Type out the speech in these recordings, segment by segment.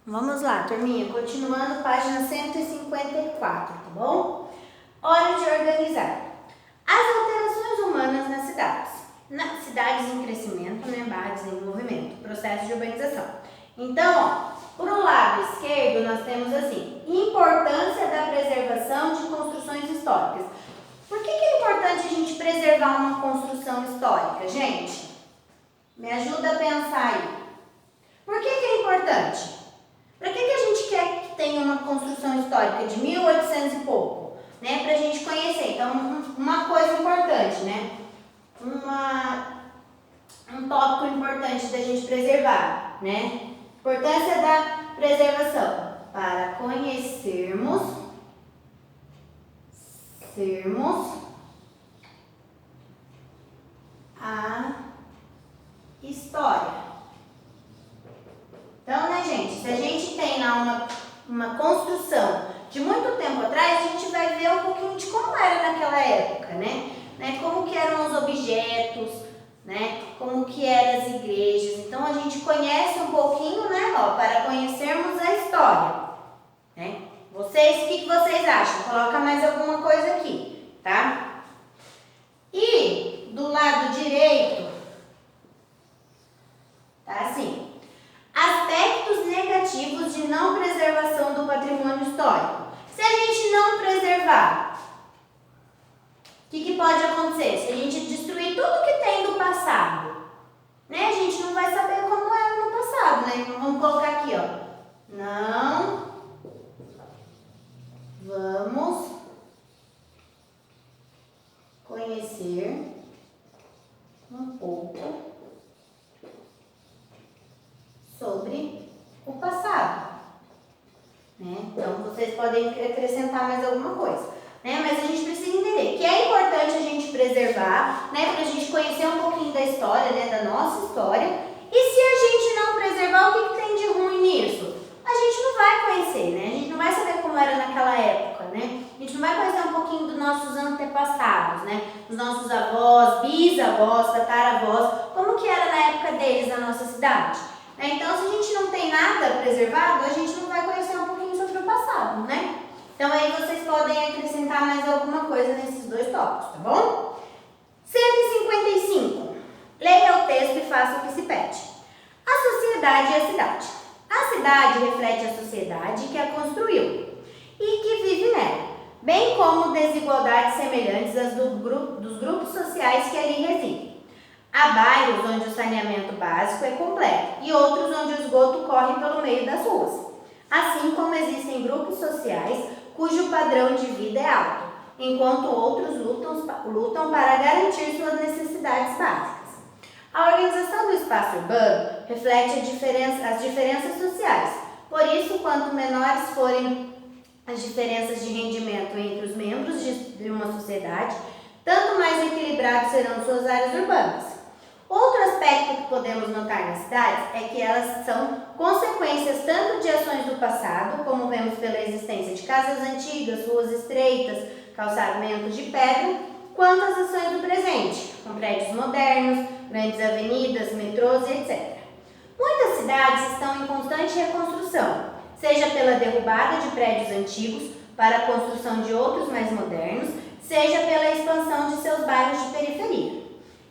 Vamos lá, turminha, continuando, página 154, tá bom? Hora de organizar. As alterações humanas nas cidades em crescimento, né, barra desenvolvimento, processo de urbanização. Então, ó, pro lado esquerdo nós temos assim, importância da preservação de construções históricas. Por que é importante a gente preservar uma construção histórica, gente? Me ajuda a pensar aí. Por que é importante? Para que a gente quer que tenha uma construção histórica de 1800 e pouco? Né? Para a gente conhecer. Então, uma coisa importante, né? Um tópico importante da gente preservar, né? Importância da preservação para conhecermos a história. Então, né, gente, se a gente tem lá uma construção de muito tempo atrás, a gente vai ver um pouquinho de como era naquela época, né? Como que eram os objetos, né? Como que eram as igrejas. Então, a gente conhece um pouquinho, né, ó, para conhecermos a história, né? Vocês, o que vocês acham? Coloca mais alguma coisa aqui, tá? E do lado direito, tá assim, aspectos negativos de não preservação do patrimônio histórico. Se a gente não preservar, o que pode acontecer? Se a gente destruir tudo que tem do passado, né? A gente não vai saber como era no passado, né? Então vamos colocar aqui, ó. Não vamos conhecer um pouco sobre o passado, né? Então, vocês podem acrescentar mais alguma coisa, né? Mas a gente precisa entender que é importante a gente preservar, né? Para a gente conhecer um pouquinho da história, né? Da nossa história. E se a gente não preservar, o que tem de ruim nisso? A gente não vai conhecer, né? A gente não vai saber como era naquela época, né? A gente não vai conhecer um pouquinho dos nossos antepassados, né? Os nossos avós, bisavós, tataravós, como que era na época deles a nossa cidade. Então, se a gente não tem nada preservado, a gente não vai conhecer um pouquinho sobre o passado, né? Então, aí vocês podem acrescentar mais alguma coisa nesses dois tópicos, tá bom? 155. Leia o texto e faça o que se pede. A sociedade e a cidade. A cidade reflete a sociedade que a construiu e que vive nela, bem como desigualdades semelhantes às dos grupos sociais que ali residem. Há bairros onde o saneamento básico é completo e outros onde o esgoto corre pelo meio das ruas. Assim como existem grupos sociais cujo padrão de vida é alto, enquanto outros lutam para garantir suas necessidades básicas. A organização do espaço urbano reflete as diferenças sociais. Por isso, quanto menores forem as diferenças de rendimento entre os membros de uma sociedade, tanto mais equilibrados serão suas áreas urbanas. Outro aspecto que podemos notar nas cidades é que elas são consequências tanto de ações do passado, como vemos pela existência de casas antigas, ruas estreitas, calçamentos de pedra, quanto as ações do presente, com prédios modernos, grandes avenidas, metrôs e etc. Muitas cidades estão em constante reconstrução, seja pela derrubada de prédios antigos para a construção de outros mais modernos, seja pela expansão de seus bairros de periferia.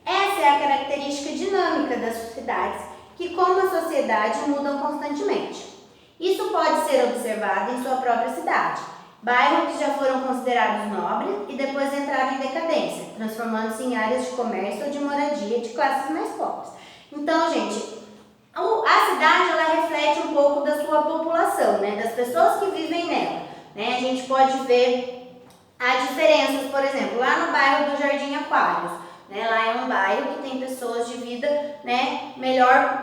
Essa é a característica dinâmica das cidades, que como a sociedade mudam constantemente. Isso pode ser observado em sua própria cidade, bairros que já foram considerados nobres e depois entraram em decadência, transformando-se em áreas de comércio ou de moradia de classes mais pobres. Então, gente, a cidade ela reflete um pouco da sua população, né, das pessoas que vivem nela. Né? A gente pode ver as diferenças, por exemplo, lá no bairro do Jardim Aquários. Né, lá é um bairro que tem pessoas de vida, né, melhor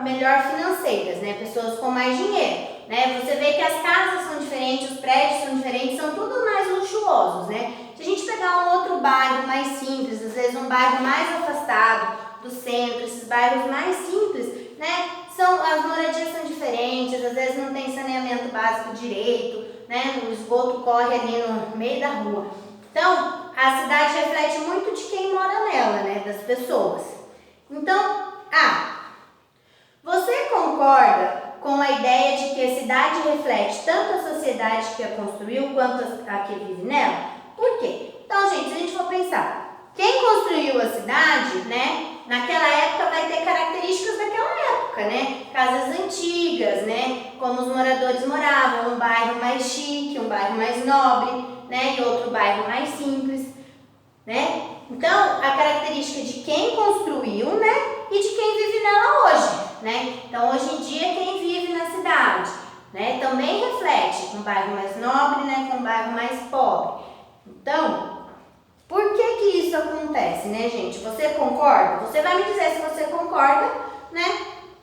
financeiras, né, pessoas com mais dinheiro. Né? Você vê que as casas são diferentes, os prédios são diferentes, são tudo mais luxuosos. Né? Se a gente pegar um outro bairro mais simples, às vezes um bairro mais afastado do centro, esses bairros mais simples, né, as moradias são diferentes, às vezes não tem saneamento básico direito, né, o esgoto corre ali no meio da rua. Então, a cidade reflete muito de quem mora nela, né, das pessoas. Então, você concorda com a ideia de que a cidade reflete tanto a sociedade que a construiu quanto a que vive nela? Por quê? Então, gente, se a gente for pensar, quem construiu a cidade, né, naquela época vai ter características daquela época, né? Casas antigas, né? Como os moradores moravam, um bairro mais chique, um bairro mais nobre, né? E outro bairro mais simples, né? Então, a característica de quem construiu, né? E de quem vive nela hoje, né? Então, hoje em dia, quem vive na cidade, né? Também reflete um bairro mais nobre, né? Com um bairro mais pobre. Então, por que que isso acontece, né, gente? Você concorda? Você vai me dizer se você concorda, né?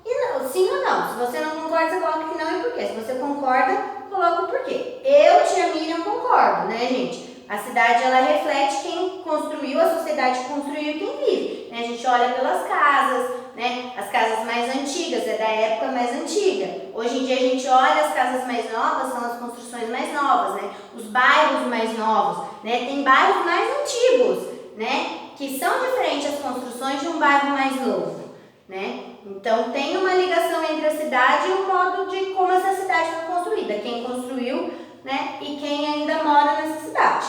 E não, sim ou não. Se você não concorda, você coloca que não e por quê. Se você concorda, coloca o porquê. Eu, tia Miriam, concordo, né, gente? A cidade, ela reflete quem construiu, a sociedade que construiu e quem vive. Né? A gente olha pelas casas, né? As casas mais antigas, é da época mais antiga. Hoje em dia a gente olha as casas mais novas, são as construções mais novas, né? Os bairros mais novos, né? Tem bairros mais antigos, né? Que são diferentes as construções de um bairro mais novo, né? Então tem uma ligação entre a cidade e o modo de como essa cidade foi construída, quem construiu, né? E quem ainda mora nessa cidade.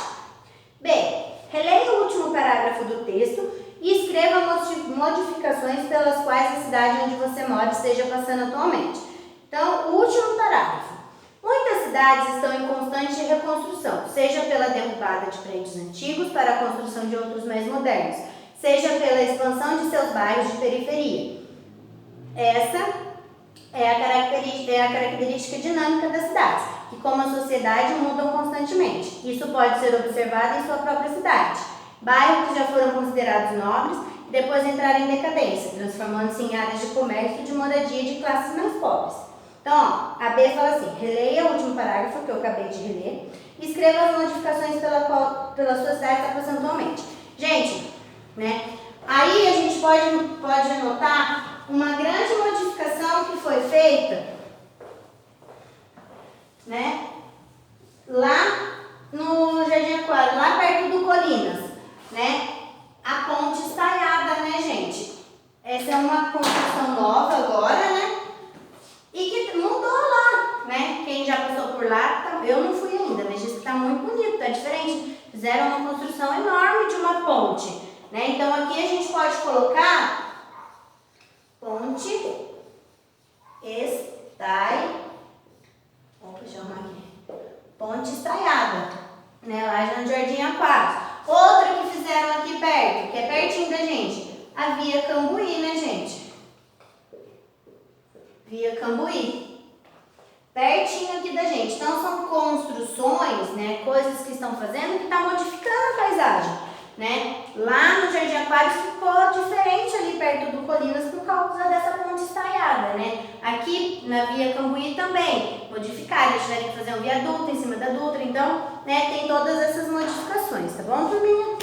B. Releia o último parágrafo do texto e escreva modificações pelas quais a cidade onde você mora esteja passando atualmente. Então, o último parágrafo. Muitas cidades estão em constante reconstrução, seja pela derrubada de prédios antigos para a construção de outros mais modernos, seja pela expansão de seus bairros de periferia. Essa é a característica dinâmica das cidades, que como a sociedade mudam constantemente. Isso pode ser observado em sua própria cidade. Bairros que já foram considerados nobres e depois entraram em decadência, transformando-se em áreas de comércio e de moradia de classes mais pobres. Então, ó, a B fala assim, releia o último parágrafo que eu acabei de reler e escreva as modificações pela sua cidade está passando atualmente. Gente, né, aí a gente pode notar uma grande modificação que foi feita, né, lá no Jardim Aquário, lá perto do Colinas, né, a ponte estaiada, né, gente? Essa é uma construção nova agora, né, e que mudou lá, né? Quem já passou por lá, eu não fui ainda, mas disse que tá muito bonito, tá diferente. Fizeram uma construção enorme de uma ponte, né? Então aqui a gente pode colocar ponte estaiada. Deixa eu arrumar aqui. Ponte estaiada, né? Lá no Jardim Aquário. Outra que fizeram aqui perto, que é pertinho da gente, a Via Cambuí, né, gente? Via Cambuí. Pertinho aqui da gente. Então, são construções, né, coisas que estão fazendo que estão modificando a paisagem, né? Lá no Jardim Aquário ficou diferente ali perto do Colinas por causa dessa ponte estaiada, né? Aqui na Via Cambuí também modificaram, eles tiveram que fazer um viaduto em cima da Dutra, então, né, tem todas essas modificações, tá bom, turminha?